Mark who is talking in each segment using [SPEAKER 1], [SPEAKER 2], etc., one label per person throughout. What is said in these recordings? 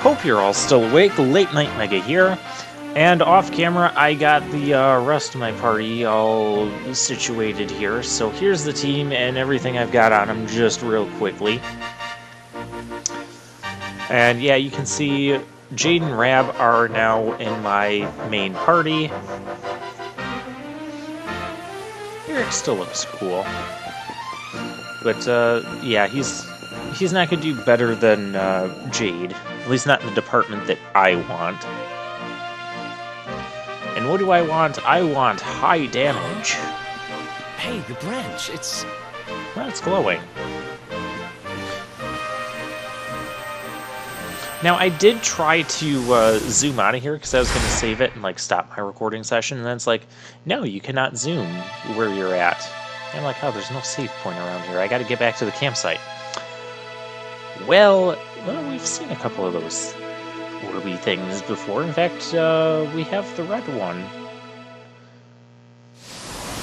[SPEAKER 1] Hope you're all still awake. Late Night Mega here. And off camera, I got the rest of my party all situated here. So here's the team and everything I've got on them just real quickly. And yeah, you can see Jade and Rab are now in my main party. Eric still looks cool. But yeah, he's not going to do better than Jade. At least not in the department that I want. And what do I want? I want high damage.
[SPEAKER 2] Hey, the branch,
[SPEAKER 1] Well, it's glowing. Now, I did try to zoom out of here because I was going to save it and like stop my recording session. And then it's like, no, you cannot zoom where you're at. And I'm like, oh, there's no save point around here. I got to get back to the campsite. Well, we've seen a couple of those orby things before. In fact, we have the red one.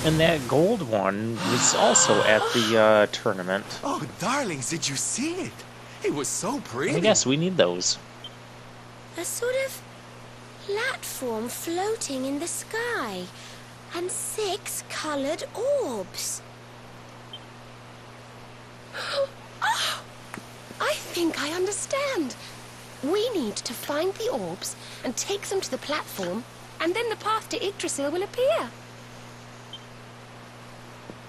[SPEAKER 1] And that gold one was also at the tournament.
[SPEAKER 3] Oh, darlings, did you see it? It was so pretty.
[SPEAKER 1] I guess we need those.
[SPEAKER 4] A sort of platform floating in the sky, and 6 colored orbs.
[SPEAKER 5] Oh, I think I understand. We need to find the orbs and take them to the platform, and then the path to Yggdrasil will appear.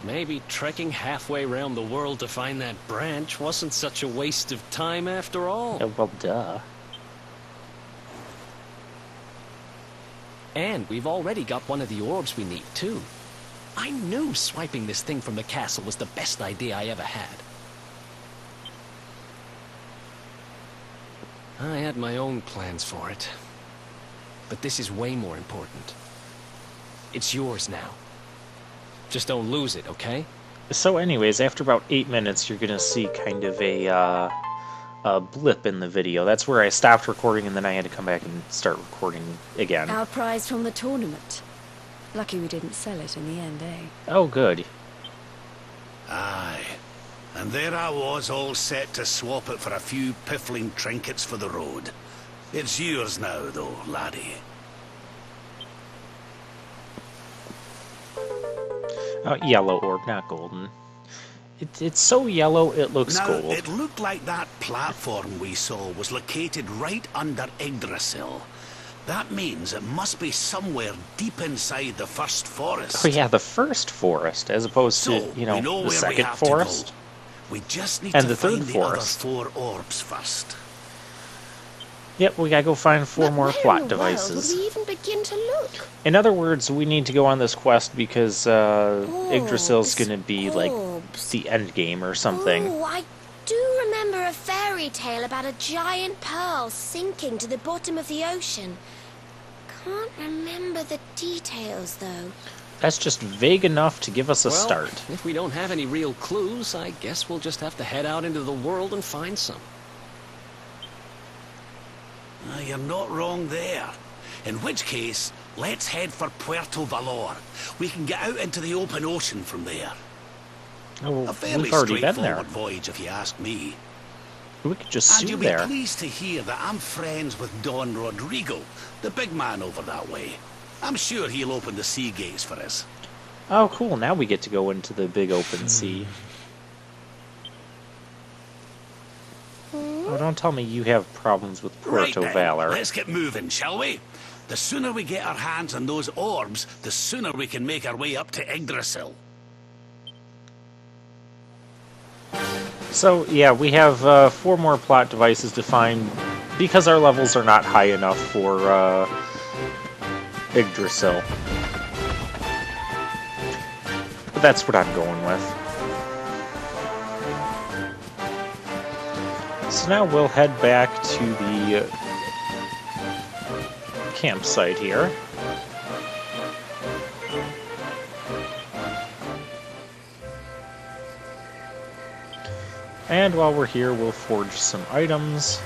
[SPEAKER 2] maybe trekking halfway around the world to find that branch wasn't such a waste of time after all.
[SPEAKER 1] Well, duh.
[SPEAKER 2] And we've already got one of the orbs we need, too. I knew swiping this thing from the castle was the best idea I ever had. I had my own plans for it. But this is way more important. It's yours now. Just don't lose it, okay?
[SPEAKER 1] So anyways, after about 8 minutes, you're gonna see kind of a blip in the video. That's where I stopped recording, and then I had to come back and start recording again.
[SPEAKER 6] Our prize from the tournament. Lucky we didn't sell it in the end, eh?
[SPEAKER 1] Oh, good.
[SPEAKER 7] Aye. And there I was, all set to swap it for a few piffling trinkets for the road. It's yours now, though, laddie.
[SPEAKER 1] Yellow orb, not golden. It's so yellow it looks
[SPEAKER 7] now,
[SPEAKER 1] gold.
[SPEAKER 7] it looked like that platform we saw was located right under Yggdrasil. That means it must be somewhere deep inside the first forest.
[SPEAKER 1] Oh yeah, the first forest, as opposed to,
[SPEAKER 7] So,
[SPEAKER 1] you know,
[SPEAKER 7] we know
[SPEAKER 1] the
[SPEAKER 7] where
[SPEAKER 1] second
[SPEAKER 7] we have
[SPEAKER 1] forest.
[SPEAKER 7] To go. We just need
[SPEAKER 1] And
[SPEAKER 7] to
[SPEAKER 1] the third
[SPEAKER 7] find the
[SPEAKER 1] forest.
[SPEAKER 7] other 4 orbs first.
[SPEAKER 1] Yep, we gotta go find 4
[SPEAKER 5] But
[SPEAKER 1] more
[SPEAKER 5] where in
[SPEAKER 1] plot
[SPEAKER 5] the world
[SPEAKER 1] devices.
[SPEAKER 5] would we even begin to look?
[SPEAKER 1] In other words, we need to go on this quest because Yggdrasil's gonna be like
[SPEAKER 4] Orbs.
[SPEAKER 1] the end game or something.
[SPEAKER 4] Oh, I do remember a fairy tale about a giant pearl sinking to the bottom of the ocean. Can't remember the details, though.
[SPEAKER 1] That's just vague enough to give us a
[SPEAKER 2] Well,
[SPEAKER 1] start.
[SPEAKER 2] if we don't have any real clues, I guess we'll just have to head out into the world and find some.
[SPEAKER 7] You're not wrong there. In which case, let's head for Puerto Valor. We can get out into the open ocean from there.
[SPEAKER 1] Oh, well,
[SPEAKER 7] A fairly
[SPEAKER 1] we've already been
[SPEAKER 7] straightforward
[SPEAKER 1] there.
[SPEAKER 7] voyage, if you ask me.
[SPEAKER 1] We could just
[SPEAKER 7] And
[SPEAKER 1] sue
[SPEAKER 7] you'll be
[SPEAKER 1] there.
[SPEAKER 7] pleased to hear that I'm friends with Don Rodrigo, the big man over that way. I'm sure he'll open the sea gates for us.
[SPEAKER 1] Oh, cool. Now we get to go into the big open sea. Oh, don't tell me you have problems with
[SPEAKER 7] Right
[SPEAKER 1] Puerto
[SPEAKER 7] then,
[SPEAKER 1] Valor.
[SPEAKER 7] let's get moving, shall we? The sooner we get our hands on those orbs, the sooner we can make our way up to Yggdrasil.
[SPEAKER 1] So, yeah, we have 4 more plot devices to find because our levels are not high enough for Yggdrasil. But that's what I'm going with. So now we'll head back to the campsite here. And while we're here, we'll forge some items.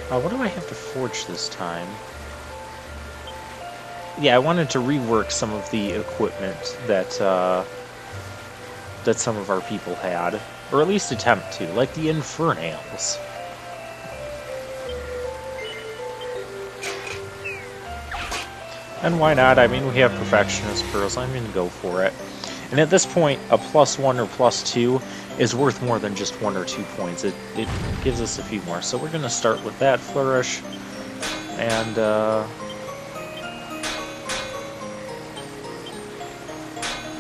[SPEAKER 1] What do I have to forge this time? Yeah, I wanted to rework some of the equipment that that some of our people had. Or at least attempt to, like the Infernals. And why not? I mean, we have Perfectionist Pearls. I'm going to go for it. And at this point, a +1 or +2 is worth more than just 1 or 2 points. It gives us a few more. So we're going to start with that Flourish. And,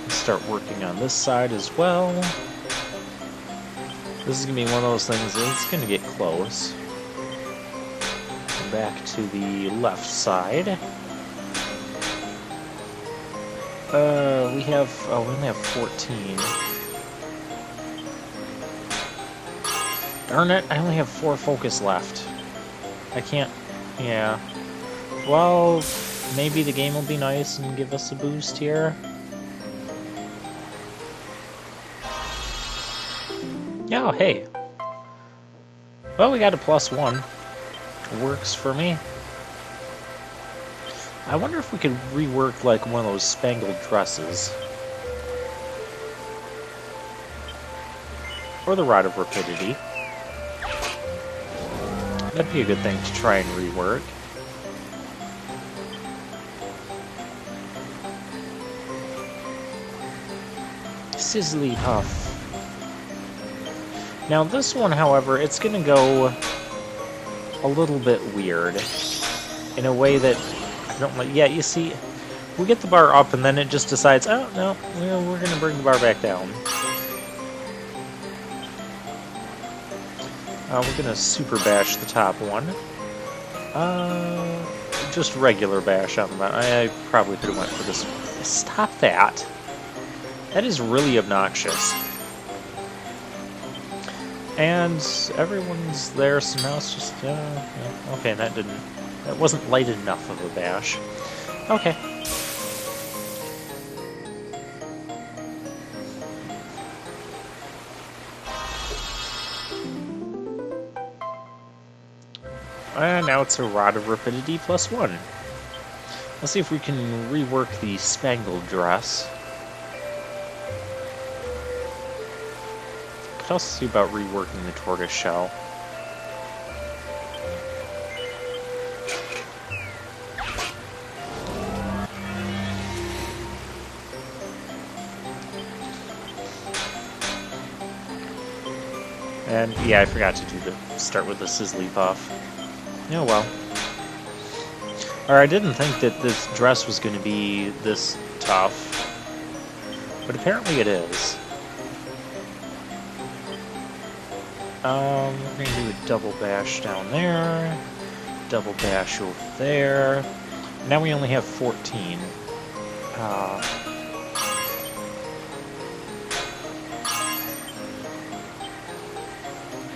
[SPEAKER 1] start working on this side as well. This is going to be one of those things that's going to get close. Back to the left side. We only have 14. Darn it, I only have 4 focus left. I can't, yeah. Well, maybe the game will be nice and give us a boost here. Oh, hey. Well, we got a +1. Works for me. I wonder if we could rework like one of those spangled dresses. Or the Rod of Rapidity. That'd be a good thing to try and rework. Sizzly Puff. Now this one, however, it's gonna go a little bit weird. In a way that I don't like. Yeah, you see, we get the bar up and then it just decides, oh, no, we're going to bring the bar back down. We're going to super bash the top one. Just regular bash on the bottom. I probably could have went for this. Stop that. That is really obnoxious. And everyone's there, so now it's just, yeah. Okay, that wasn't light enough of a bash. Okay. And now it's a Rod of Rapidity +1. Let's see if we can rework the spangled dress. Could also see about reworking the tortoise shell. And yeah, I forgot to start with the Sizzly Puff. Oh well. Or I didn't think that this dress was going to be this tough, but apparently it is. We're going to do a double bash down there, double bash over there. Now we only have 14.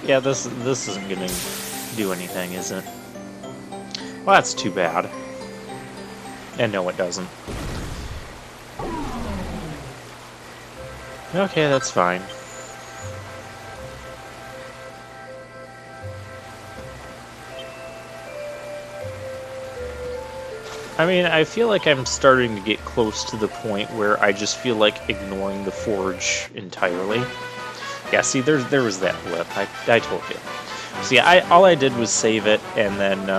[SPEAKER 1] Yeah, this isn't going to do anything, is it? Well, that's too bad. And no, it doesn't. Okay, that's fine. I mean, I feel like I'm starting to get close to the point where I just feel like ignoring the forge entirely. Yeah, see, there was that blip. I told you. See, all I did was save it, and then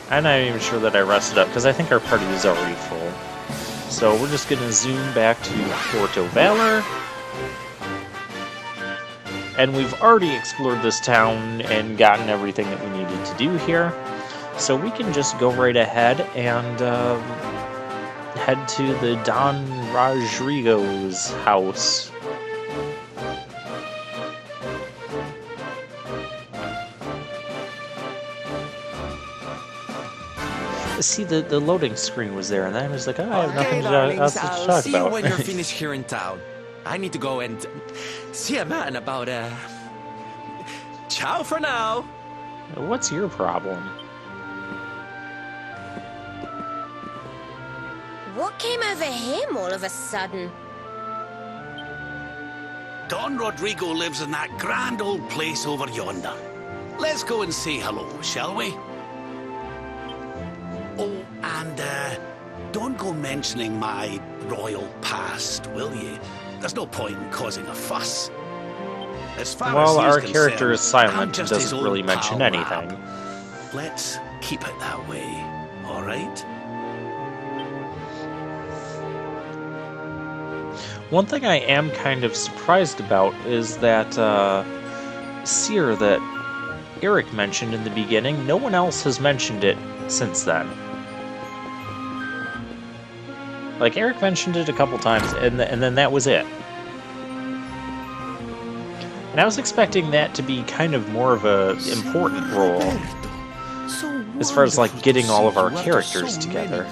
[SPEAKER 1] I'm not even sure that I rested up, because I think our party is already full. So we're just going to zoom back to Porto Valor. And we've already explored this town and gotten everything that we needed to do here. So we can just go right ahead and head to the Don Rodrigo's house. See, the loading screen was there, and then I was like, oh, I have nothing else to talk about.
[SPEAKER 8] See you when you're finished here in town. I need to go and see a man about ciao for now.
[SPEAKER 1] What's your problem?
[SPEAKER 4] What came over him all of a sudden?
[SPEAKER 7] Don Rodrigo lives in that grand old place over yonder. Let's go and say hello, shall we? Oh, and don't go mentioning my royal past, will you? There's no point in causing a fuss. As far
[SPEAKER 1] Well,
[SPEAKER 7] as
[SPEAKER 1] our
[SPEAKER 7] you's
[SPEAKER 1] character is
[SPEAKER 7] concerned,
[SPEAKER 1] silent
[SPEAKER 7] I'm
[SPEAKER 1] and
[SPEAKER 7] just
[SPEAKER 1] doesn't
[SPEAKER 7] his old
[SPEAKER 1] really mention
[SPEAKER 7] pal
[SPEAKER 1] anything.
[SPEAKER 7] Rab. Let's keep it that way, all right?
[SPEAKER 1] One thing I am kind of surprised about is that seer that Eric mentioned in the beginning, no one else has mentioned it since then. Like, Eric mentioned it a couple times, and then that was it. And I was expecting that to be kind of more of a important role, as far as, like, getting all of our characters together.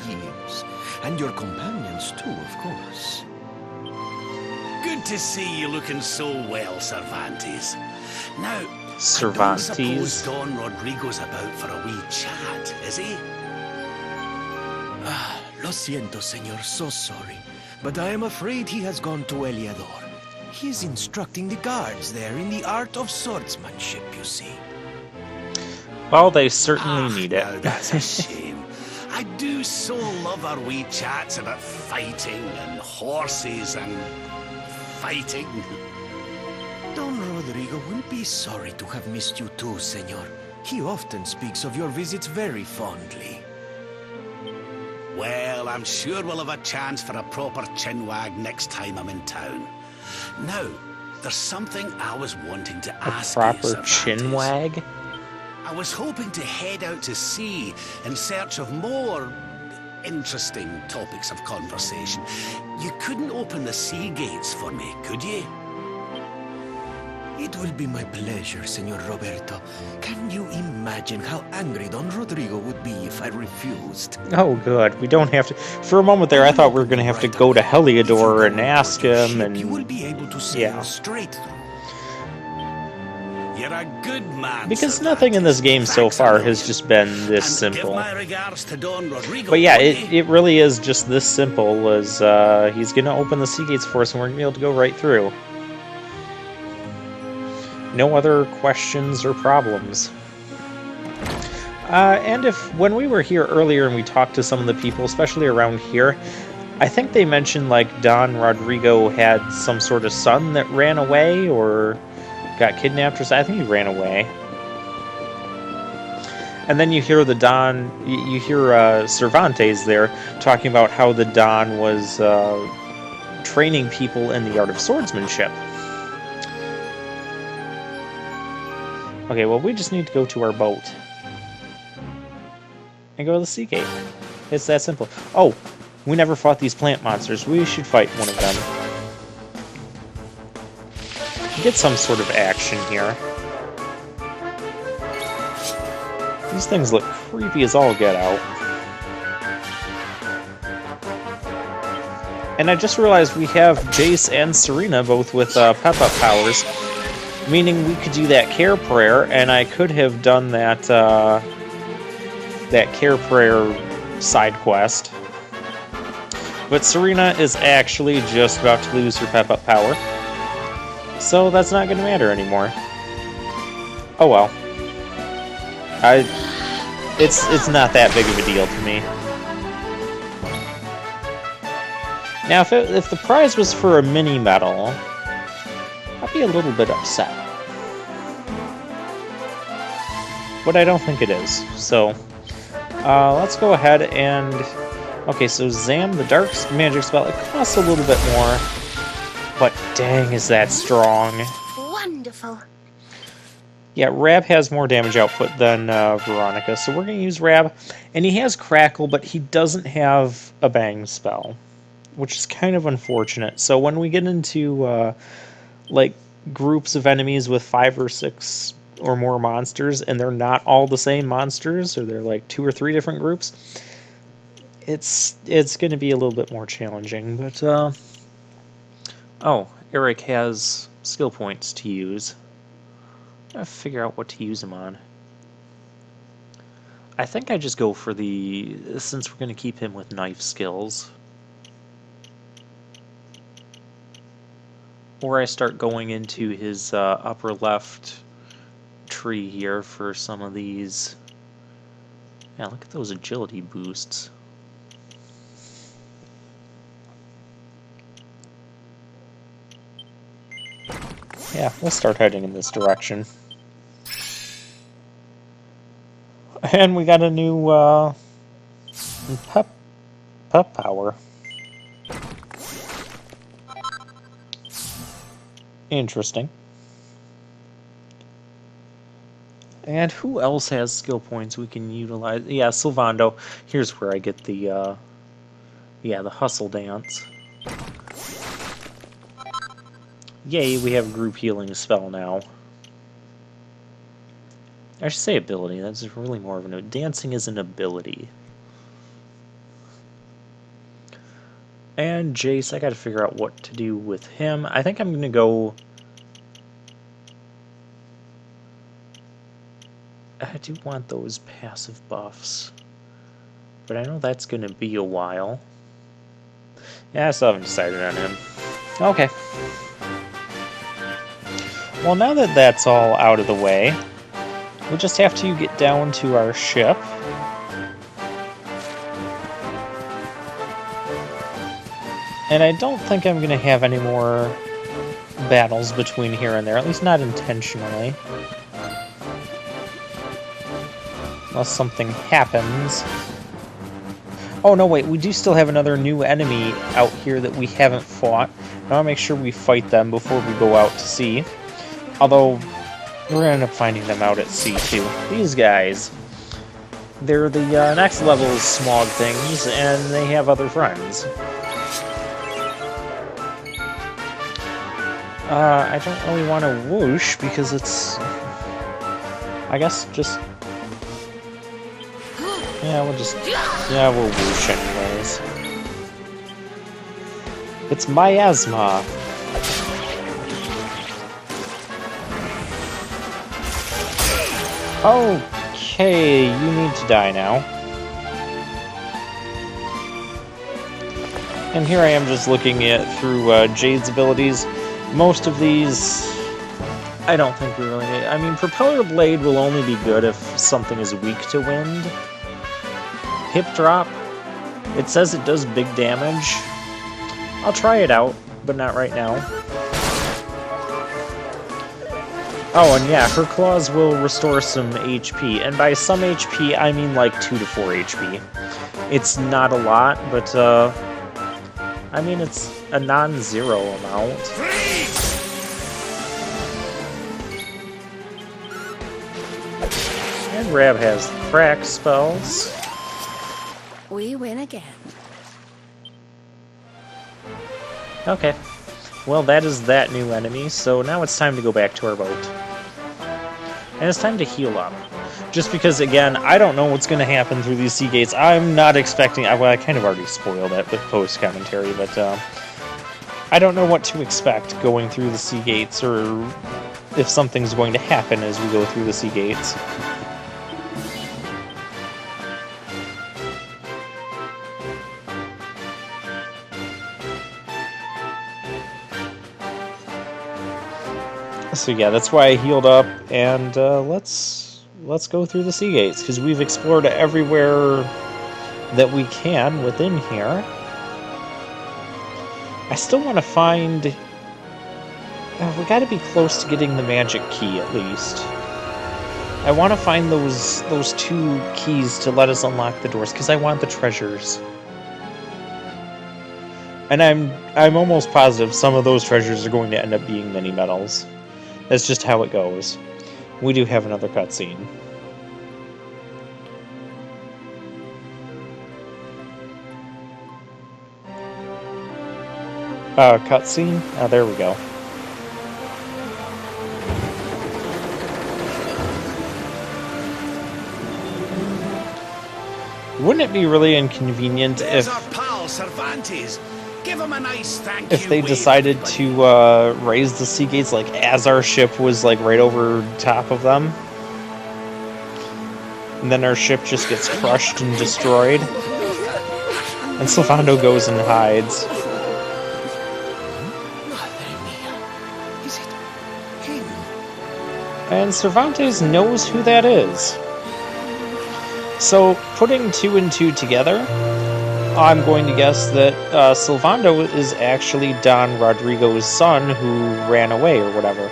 [SPEAKER 2] And your companions too, of course.
[SPEAKER 7] Good to see you looking so well, Cervantes. Now,
[SPEAKER 1] Cervantes?
[SPEAKER 7] I don't suppose Don Rodrigo's about for a wee chat, is he?
[SPEAKER 2] Lo siento, señor, so sorry. But I am afraid he has gone to Eliador. He is instructing the guards there in the art of swordsmanship, you see.
[SPEAKER 1] Well, they certainly need
[SPEAKER 7] Now
[SPEAKER 1] it.
[SPEAKER 7] that's a shame. I do so love our wee chats about fighting and horses and fighting.
[SPEAKER 2] Don Rodrigo will be sorry to have missed you too, senor. He often speaks of your visits very fondly.
[SPEAKER 7] Well, I'm sure we'll have a chance for a proper chinwag next time I'm in town. Now, there's something I was wanting to ask you,
[SPEAKER 1] Proper
[SPEAKER 7] Cervantes.
[SPEAKER 1] chinwag?
[SPEAKER 7] I was hoping to head out to sea in search of more interesting topics of conversation. You couldn't open the sea gates for me, could you?
[SPEAKER 2] It will be my pleasure, Senor Roberto. Can you imagine how angry Don Rodrigo would be if I refused?
[SPEAKER 1] Oh, good. We don't have to... For a moment there, I thought we were going to have to go to Heliodor and ask him, and...
[SPEAKER 2] You will be able to sail
[SPEAKER 1] Yeah.
[SPEAKER 2] straight through.
[SPEAKER 7] You're a good man,
[SPEAKER 1] Because nothing in this game so
[SPEAKER 7] Thanks a
[SPEAKER 1] far
[SPEAKER 7] million.
[SPEAKER 1] has just been this
[SPEAKER 7] And
[SPEAKER 1] simple.
[SPEAKER 7] give my regards to Don Rodrigo.
[SPEAKER 1] But yeah,
[SPEAKER 7] won't you?
[SPEAKER 1] it really is just this simple, as he's going to open the sea gates for us, and we're going to be able to go right through. No other questions or problems. And when we were here earlier and we talked to some of the people, especially around here, I think they mentioned, like, Don Rodrigo had some sort of son that ran away or got kidnapped or something. I think he ran away. And then you hear you hear Cervantes there talking about how the Don was training people in the art of swordsmanship. Okay, well, we just need to go to our boat and go to the sea gate. It's that simple. Oh, we never fought these plant monsters. We should fight one of them. Get some sort of action here. These things look creepy as all get out. And I just realized we have Jace and Serena both with pep-up powers, meaning we could do that care prayer, and I could have done that that care prayer side quest. But Serena is actually just about to lose her pep-up power, so that's not going to matter anymore. Oh well. It's not that big of a deal to me. Now, if the prize was for a mini medal, I'd be a little bit upset. But I don't think it is. So, let's go ahead and... Okay, so Zam, the dark magic spell, it costs a little bit more. But dang, is that strong.
[SPEAKER 4] Wonderful.
[SPEAKER 1] Yeah, Rab has more damage output than Veronica, so we're going to use Rab. And he has Crackle, but he doesn't have a Bang spell, which is kind of unfortunate. So when we get into, like, groups of enemies with 5 or 6 or more monsters, and they're not all the same monsters, or they're like 2 or 3 different groups, it's going to be a little bit more challenging. But, oh, Eric has skill points to use. Gotta figure out what to use them on. I think I just go for since we're going to keep him with knife skills. Or I start going into his upper left tree here for some of these. Yeah, look at those agility boosts. Yeah, we'll start heading in this direction. And we got a new, pep power. Interesting. And who else has skill points we can utilize? Yeah, Sylvando. Here's where I get the, yeah, the hustle dance. Yay, we have group healing spell now. I should say ability, that's really more of an... Dancing is an ability. And Jace, I gotta figure out what to do with him. I think I'm gonna go... I do want those passive buffs. But I know that's gonna be a while. Yeah, I still haven't decided on him. Okay. Well, now that that's all out of the way, we just have to get down to our ship. And I don't think I'm going to have any more battles between here and there, at least not intentionally. Unless something happens. Oh, no, wait, we do still have another new enemy out here that we haven't fought. I want to make sure we fight them before we go out to sea. Although, we're going to end up finding them out at sea, too. These guys. They're the next level smog things, and they have other friends. I don't really want to whoosh, because it's... I guess just... Yeah, we'll just... Yeah, we'll whoosh anyways. It's miasma. Okay, you need to die now. And here I am just looking at through Jade's abilities. Most of these, I don't think we really need. I mean, Propeller Blade will only be good if something is weak to wind. Hip Drop, it says it does big damage. I'll try it out, but not right now. Oh, and yeah, her claws will restore some HP, and by some HP, I mean like 2 to 4 HP. It's not a lot, but, I mean, it's a non-zero amount. And Rab has crack spells.
[SPEAKER 6] We win again.
[SPEAKER 1] Okay. Well, that is that new enemy, so now it's time to go back to our boat. And it's time to heal up. Just because, again, I don't know what's going to happen through these sea gates. I'm not expecting... Well, I kind of already spoiled it with post-commentary, but I don't know what to expect going through the sea gates, or if something's going to happen as we go through the sea gates. So yeah, that's why I healed up, and let's go through the sea gates, because we've explored everywhere that we can within here. I still want to find... we gotta be close to getting the magic key, at least. I want to find those 2 keys to let us unlock the doors, because I want the treasures. And I'm almost positive some of those treasures are going to end up being mini medals. That's just how it goes. We do have another cutscene. Cutscene? Oh, there we go. Wouldn't it be really inconvenient
[SPEAKER 7] There's
[SPEAKER 1] if...
[SPEAKER 7] our pal, Cervantes. Give him a nice thank
[SPEAKER 1] if
[SPEAKER 7] you
[SPEAKER 1] they
[SPEAKER 7] wave,
[SPEAKER 1] decided
[SPEAKER 7] everybody.
[SPEAKER 1] to raise the sea gates like as our ship was like right over top of them, and then our ship just gets crushed and destroyed, and Sylvando goes and hides.
[SPEAKER 7] Is it him?
[SPEAKER 1] And Cervantes knows who that is. So putting 2 and 2 together, I'm going to guess that Silvando is actually Don Rodrigo's son who ran away or whatever.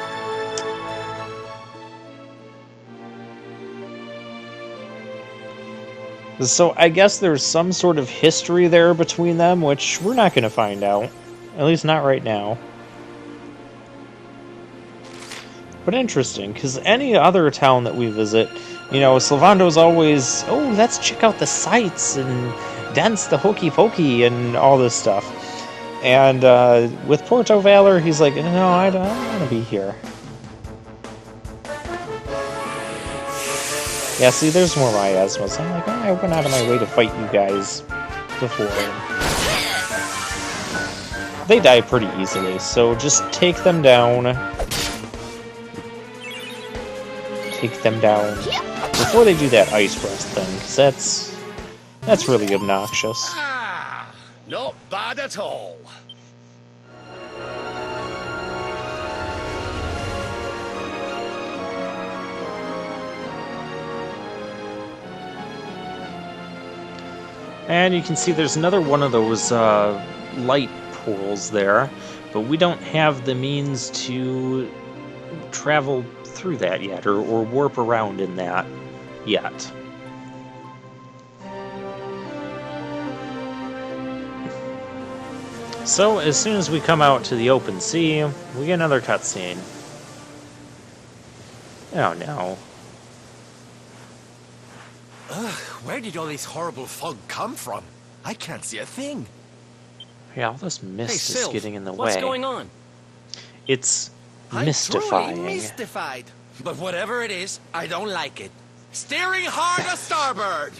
[SPEAKER 1] So I guess there's some sort of history there between them, which we're not going to find out. At least not right now. But interesting, because any other town that we visit, you know, Silvando's always, oh, let's check out the sights and dance the hokey pokey and all this stuff. And with Porto Valor, he's like, no, I don't want to be here. Yeah, see, there's more miasmas. I'm like, oh, I went out of my way to fight you guys before. They die pretty easily, so just take them down. Take them down. Before they do that ice breath thing, because that's really obnoxious.
[SPEAKER 7] Ah, not bad at all.
[SPEAKER 1] And you can see there's another one of those light pools there, but we don't have the means to travel through that yet, or warp around in that yet. So as soon as we come out to the open sea, we get another cutscene. Oh no.
[SPEAKER 8] Ugh, where did all this horrible fog come from? I can't see a thing.
[SPEAKER 1] Yeah, all this mist is getting in the way.
[SPEAKER 8] What's going on?
[SPEAKER 1] It's
[SPEAKER 8] I'm
[SPEAKER 1] mystifying.
[SPEAKER 8] truly mystified. But whatever it is, I don't like it. Steering hard to starboard!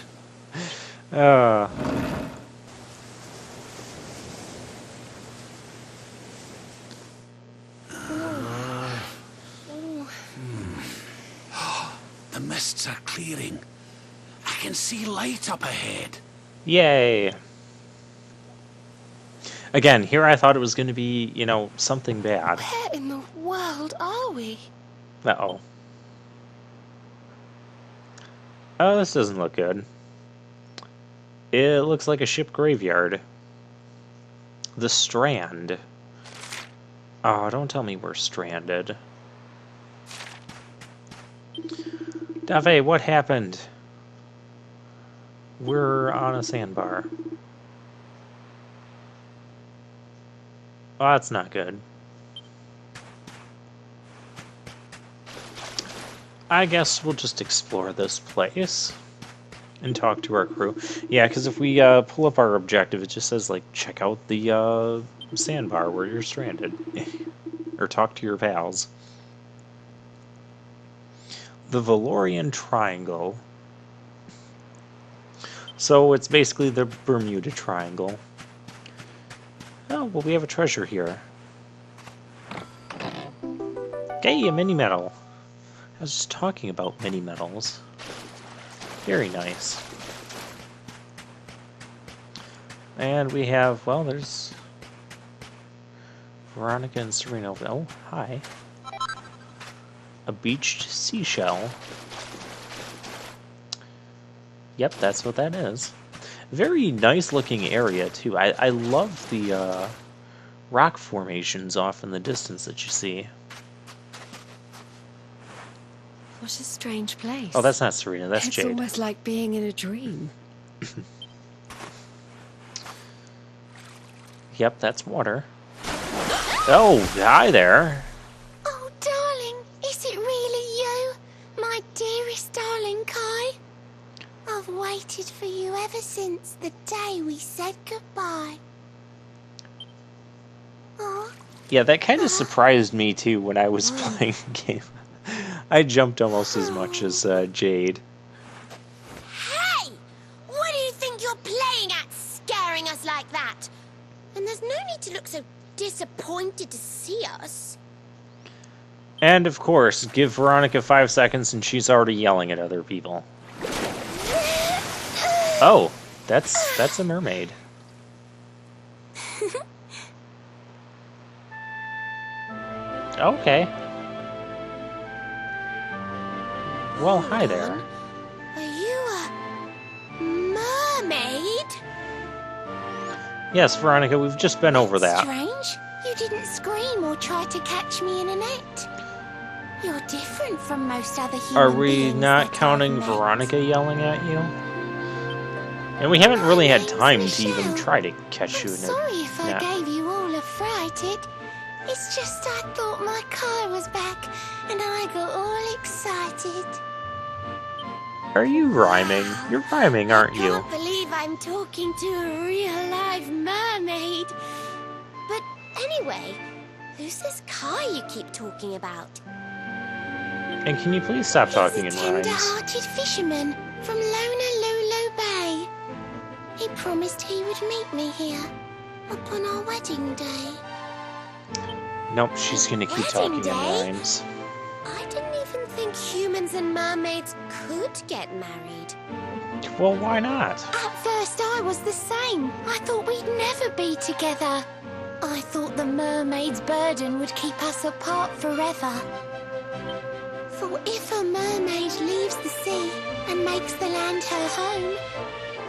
[SPEAKER 7] The mists are clearing. I can see light up ahead.
[SPEAKER 1] Yay. Again, here I thought it was going to be, you know, something bad.
[SPEAKER 5] Where in the world are we?
[SPEAKER 1] Uh-oh. Oh, this doesn't look good. It looks like a ship graveyard. The Strand. Oh, don't tell me we're stranded. Dave, what happened? We're on a sandbar. Oh, that's not good. I guess we'll just explore this place and talk to our crew. Yeah, because if we pull up our objective, it just says, like, check out the sandbar where you're stranded. Or talk to your pals. The Valorian Triangle. So it's basically the Bermuda Triangle. Oh, well, we have a treasure here. Hey, a mini medal. I was just talking about mini medals. Very nice. And we have, well, there's Veronica and Serena. Oh, hi. A beached seashell. Yep, that's what that is. Very nice looking area, too. I love the rock formations off in the distance that you see.
[SPEAKER 6] What a strange place.
[SPEAKER 1] Oh, that's not Serena, that's
[SPEAKER 6] It's
[SPEAKER 1] Jade.
[SPEAKER 6] almost like being in a dream.
[SPEAKER 1] Yep, that's water. Oh, hi there.
[SPEAKER 4] Oh, darling, is it really you? My dearest darling Kai? I've waited for you ever since the day we said goodbye. Oh,
[SPEAKER 1] Yeah, that kind of surprised me, too, when I was playing the game. I jumped almost as much as Jade.
[SPEAKER 4] hey! What do you think you're playing at, scaring us like that? And there's no need to look so disappointed to see us.
[SPEAKER 1] And, of course, give Veronica 5 seconds and she's already yelling at other people. Oh, that's a mermaid. Okay. Well, hi there.
[SPEAKER 4] Are you a mermaid?
[SPEAKER 1] Yes, Veronica, we've just been over
[SPEAKER 4] That's
[SPEAKER 1] that.
[SPEAKER 4] strange. You didn't scream or try to catch me in a net. You're different from most other human
[SPEAKER 1] Are we
[SPEAKER 4] beings
[SPEAKER 1] not
[SPEAKER 4] that
[SPEAKER 1] counting
[SPEAKER 4] I've met.
[SPEAKER 1] Veronica yelling at you? And we haven't really had
[SPEAKER 4] name's
[SPEAKER 1] time to even
[SPEAKER 4] Michelle.
[SPEAKER 1] try to catch
[SPEAKER 4] I'm
[SPEAKER 1] you in
[SPEAKER 4] sorry if I
[SPEAKER 1] net.
[SPEAKER 4] gave you all a fright. It's just I thought my car was back and I got all excited.
[SPEAKER 1] Are you rhyming? You're rhyming, aren't
[SPEAKER 4] I
[SPEAKER 1] you?
[SPEAKER 4] can't believe I'm talking to a real live mermaid. But anyway, who's this car you keep talking about?
[SPEAKER 1] And can you please stop talking in
[SPEAKER 4] He's a
[SPEAKER 1] rhymes?
[SPEAKER 4] tender-hearted fisherman from Lulu Bay. He promised he would meet me here upon our wedding day.
[SPEAKER 1] Nope, she's gonna keep
[SPEAKER 4] Wedding
[SPEAKER 1] talking in
[SPEAKER 4] day?
[SPEAKER 1] rhymes.
[SPEAKER 4] I didn't even think humans and mermaids could get married.
[SPEAKER 1] Well, why not?
[SPEAKER 4] At first I was the same. I thought we'd never be together. I thought the mermaid's burden would keep us apart forever. For if a mermaid leaves the sea and makes the land her home,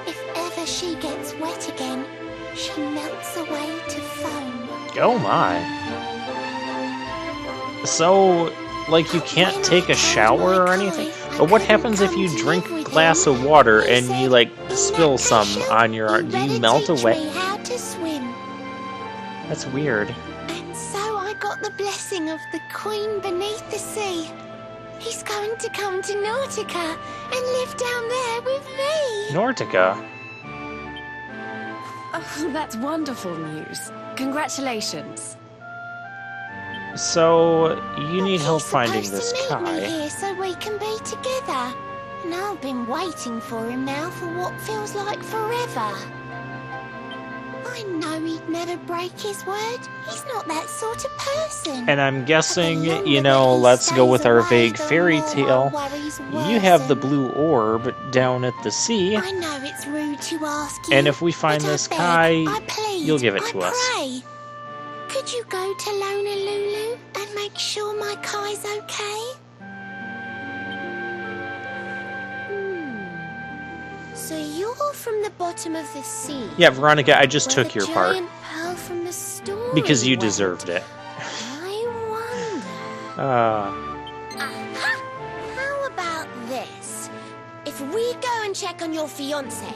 [SPEAKER 4] if ever she gets wet again, she melts away to foam.
[SPEAKER 1] Oh my. So, like, you can't take a shower or anything? Or what happens if you drink a glass of water and you, like, spill some on your arm? Do you melt away?
[SPEAKER 4] How to swim.
[SPEAKER 1] That's weird.
[SPEAKER 4] And so I got the blessing of the Queen beneath the sea. He's going to come to Nautica and live down there with me.
[SPEAKER 1] Nautica?
[SPEAKER 6] Oh, that's wonderful news. Congratulations.
[SPEAKER 1] So, you need
[SPEAKER 4] He's
[SPEAKER 1] help finding
[SPEAKER 4] supposed
[SPEAKER 1] this
[SPEAKER 4] to meet me
[SPEAKER 1] Kai.
[SPEAKER 4] here so we can be together. And I've been waiting for him now for what feels like forever. I know he'd never break his word. He's not that sort of person.
[SPEAKER 1] And I'm guessing,
[SPEAKER 4] The
[SPEAKER 1] you
[SPEAKER 4] longer
[SPEAKER 1] know,
[SPEAKER 4] that he
[SPEAKER 1] let's go with
[SPEAKER 4] stays
[SPEAKER 1] our
[SPEAKER 4] away,
[SPEAKER 1] vague
[SPEAKER 4] the
[SPEAKER 1] fairy
[SPEAKER 4] more
[SPEAKER 1] tale.
[SPEAKER 4] our worries
[SPEAKER 1] You have the
[SPEAKER 4] worsen.
[SPEAKER 1] blue orb down at the sea,
[SPEAKER 4] I know it's rude to ask you.
[SPEAKER 1] and if we find
[SPEAKER 4] but I
[SPEAKER 1] this
[SPEAKER 4] beg,
[SPEAKER 1] Kai,
[SPEAKER 4] I plead,
[SPEAKER 1] you'll give it
[SPEAKER 4] I
[SPEAKER 1] to us.
[SPEAKER 4] pray. Could you go to Lulu and make sure my Kai's okay? So you're from the bottom of the sea.
[SPEAKER 1] Yeah, Veronica, I just
[SPEAKER 4] where
[SPEAKER 1] took
[SPEAKER 4] the
[SPEAKER 1] your part.
[SPEAKER 4] giant pearl from the story
[SPEAKER 1] Because you
[SPEAKER 4] went.
[SPEAKER 1] deserved it.
[SPEAKER 4] I wonder. Aha! How about this? If we go and check on your fiancé,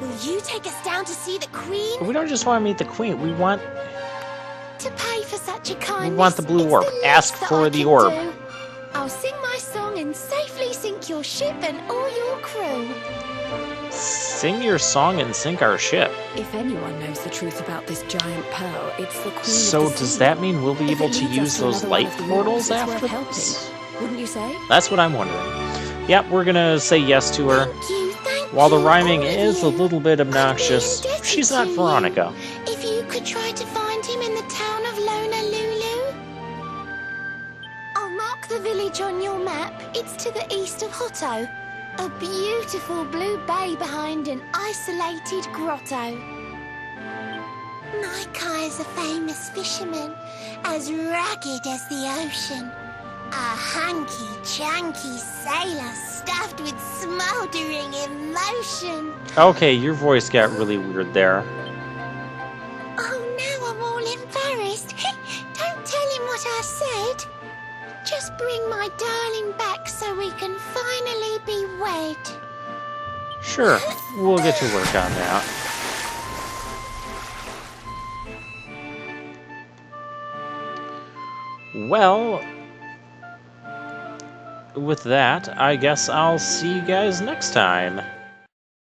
[SPEAKER 4] will you take us down to see the Queen?
[SPEAKER 1] We don't just want to meet the Queen, we want...
[SPEAKER 4] To pay for such a kindness,
[SPEAKER 1] want the blue
[SPEAKER 4] it's
[SPEAKER 1] orb.
[SPEAKER 4] the least
[SPEAKER 1] Ask
[SPEAKER 4] that
[SPEAKER 1] for
[SPEAKER 4] I
[SPEAKER 1] the
[SPEAKER 4] can
[SPEAKER 1] orb.
[SPEAKER 4] do. I'll sing my song and safely sink your ship and all your crew.
[SPEAKER 1] Sing your song and sink our ship.
[SPEAKER 6] If anyone knows the truth about this giant pearl, it's the Queen
[SPEAKER 1] So
[SPEAKER 6] of the
[SPEAKER 1] does
[SPEAKER 6] sea.
[SPEAKER 1] that mean we'll be
[SPEAKER 6] If
[SPEAKER 1] able
[SPEAKER 6] it
[SPEAKER 1] to
[SPEAKER 6] leads us
[SPEAKER 1] use
[SPEAKER 6] to
[SPEAKER 1] those
[SPEAKER 6] another one
[SPEAKER 1] light
[SPEAKER 6] of the
[SPEAKER 1] portals
[SPEAKER 6] orbs, it's
[SPEAKER 1] after
[SPEAKER 6] worth
[SPEAKER 1] this?
[SPEAKER 6] helping. Wouldn't you say?
[SPEAKER 1] That's what I'm wondering. Yep, we're gonna say yes to her.
[SPEAKER 4] Thank
[SPEAKER 1] While the
[SPEAKER 4] you,
[SPEAKER 1] rhyming
[SPEAKER 4] all of
[SPEAKER 1] is a
[SPEAKER 4] you.
[SPEAKER 1] little bit
[SPEAKER 4] I'd be
[SPEAKER 1] obnoxious,
[SPEAKER 4] indebted
[SPEAKER 1] she's not
[SPEAKER 4] to you.
[SPEAKER 1] Veronica.
[SPEAKER 4] If you could try to find him in the town of Lulu. I'll mark the village on your map. It's to the east of Hotto. A beautiful blue bay behind an isolated grotto. My Kai's a famous fisherman, as rugged as the ocean. A hanky-chanky sailor stuffed with smouldering emotion.
[SPEAKER 1] Okay, your voice got really weird there.
[SPEAKER 4] Oh, now I'm all embarrassed. Don't tell him what I said. Just bring my darling back so we can finally be wed.
[SPEAKER 1] Sure, we'll get to work on that. Well, with that, I guess I'll see you guys next time.